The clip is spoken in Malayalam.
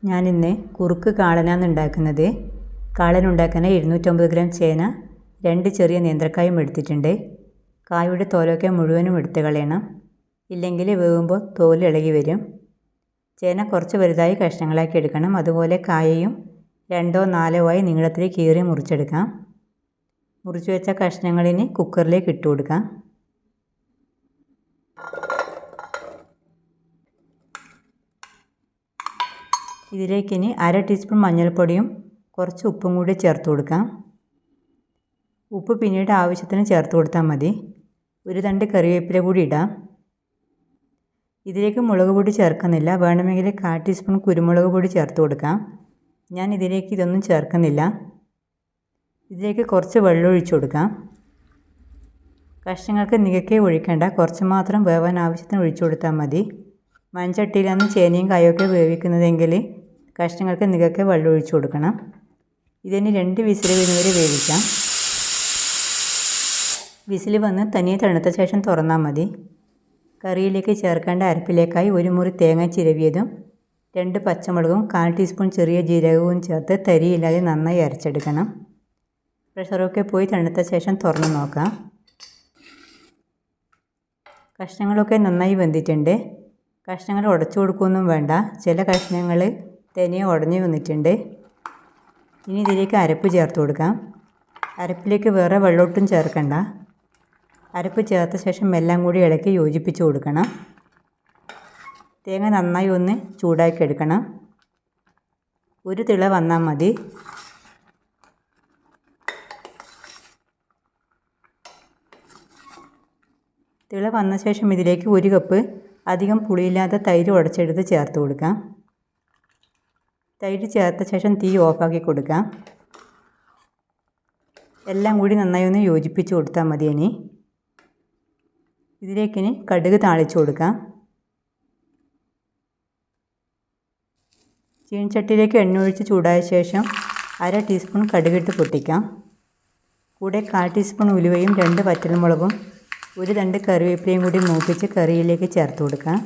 ഞാനിന്ന് കുറുക്ക് കാളനാണ് ഉണ്ടാക്കുന്നത്. കാളൻ ഉണ്ടാക്കാൻ 250 ഗ്രാം ചേന, 2 ചെറിയ നേന്ത്രക്കായും എടുത്തിട്ടുണ്ട്. കായുടെ തോലൊക്കെ മുഴുവനും എടുത്ത് കളയണം, ഇല്ലെങ്കിൽ വേവുമ്പോൾ തോൽ ഇളകി വരും. ചേന കുറച്ച് വലുതായി കഷ്ണങ്ങളാക്കി എടുക്കണം. അതുപോലെ കായയും 2ഓ 4ഓ ആയി നീളത്തിൽ കീറി മുറിച്ചെടുക്കാം. മുറിച്ച് വെച്ച കഷ്ണങ്ങളിന് കുക്കറിലേക്ക് ഇട്ട് കൊടുക്കാം. ഇതിലേക്ക് ഇനി 1/2 ടീസ്പൂൺ മഞ്ഞൾപ്പൊടിയും കുറച്ച് ഉപ്പും കൂടി ചേർത്ത് കൊടുക്കാം. ഉപ്പ് പിന്നീട് ആവശ്യത്തിന് ചേർത്ത് കൊടുത്താൽ മതി. ഒരു തണ്ട് കറിവേപ്പില കൂടി ഇടാം. ഇതിലേക്ക് മുളക് പൊടി ചേർക്കുന്നില്ല, വേണമെങ്കിൽ 1/4 ടീസ്പൂൺ കുരുമുളക് പൊടി ചേർത്ത് കൊടുക്കാം. ഞാൻ ഇതിലേക്ക് ഇതൊന്നും ചേർക്കുന്നില്ല. ഇതിലേക്ക് കുറച്ച് വെള്ളം ഒഴിച്ചു കൊടുക്കാം. കഷ്ണങ്ങൾക്ക് നികക്കെ ഒഴിക്കേണ്ട, കുറച്ച് മാത്രം വേവാൻ ആവശ്യത്തിന് ഒഴിച്ചു കൊടുത്താൽ മതി. മൺചട്ടിയിലാണ് ചേനയും കായൊക്കെ വേവിക്കുന്നതെങ്കിൽ കഷ്ണങ്ങൾക്ക് നികക്കെ വെള്ളം ഒഴിച്ചു കൊടുക്കണം. ഇതിന് 2 വിസിൽ വരുന്നവരെ വേവിക്കാം. വിസിൽ വന്ന് തനിയെ തണുത്ത ശേഷം തുറന്നാൽ മതി. കറിയിലേക്ക് ചേർക്കേണ്ട അരപ്പിലേക്കായി 1 മുറി തേങ്ങ ചിരവിയതും 2 പച്ചമുളകും 1/4 ടീസ്പൂൺ ചെറിയ ജീരകവും ചേർത്ത് തരിയില്ലാതെ നന്നായി അരച്ചെടുക്കണം. പ്രഷറൊക്കെ പോയി തണുത്ത ശേഷം തുറന്ന് നോക്കാം. കഷ്ണങ്ങളൊക്കെ നന്നായി വെന്തിട്ടുണ്ട്. കഷ്ണങ്ങൾ ഉടച്ചു കൊടുക്കുകയൊന്നും വേണ്ട, ചില കഷ്ണങ്ങൾ തനിയെ ഉടഞ്ഞു വന്നിട്ടുണ്ട്. ഇനി ഇതിലേക്ക് അരപ്പ് ചേർത്ത് കൊടുക്കാം. അരപ്പിലേക്ക് വേറെ വെള്ളമൊട്ടും ചേർക്കണ്ട. അരപ്പ് ചേർത്ത ശേഷം എല്ലാം കൂടി ഇളക്കി യോജിപ്പിച്ച് കൊടുക്കണം. തേങ്ങ നന്നായി ഒന്ന് ചൂടാക്കി എടുക്കണം. ഒരു തിള വന്നാൽ മതി. തിള വന്ന ശേഷം ഇതിലേക്ക് 1 കപ്പ് അധികം പുളിയില്ലാത്ത തൈര് ഉടച്ചെടുത്ത് ചേർത്ത് കൊടുക്കാം. തൈര് ചേർത്ത ശേഷം തീ ഓഫാക്കി കൊടുക്കാം. എല്ലാം കൂടി നന്നായി ഒന്ന് യോജിപ്പിച്ച് കൊടുത്താൽ മതി. ഇനി ഇതിലേക്കിനി കടുക് താളിച്ച് കൊടുക്കാം. ചീനച്ചട്ടിയിലേക്ക് എണ്ണ ഒഴിച്ച് ചൂടായ ശേഷം 1/2 ടീസ്പൂൺ കടുകിട്ട് പൊട്ടിക്കാം. കൂടെ 1/4 ടീസ്പൂൺ ഉലുവയും 2 വറ്റൽമുളകും 1 തണ്ട് കറിവേപ്പിലയും കൂടി മൂപ്പിച്ച് കറിയിലേക്ക് ചേർത്ത് കൊടുക്കാം.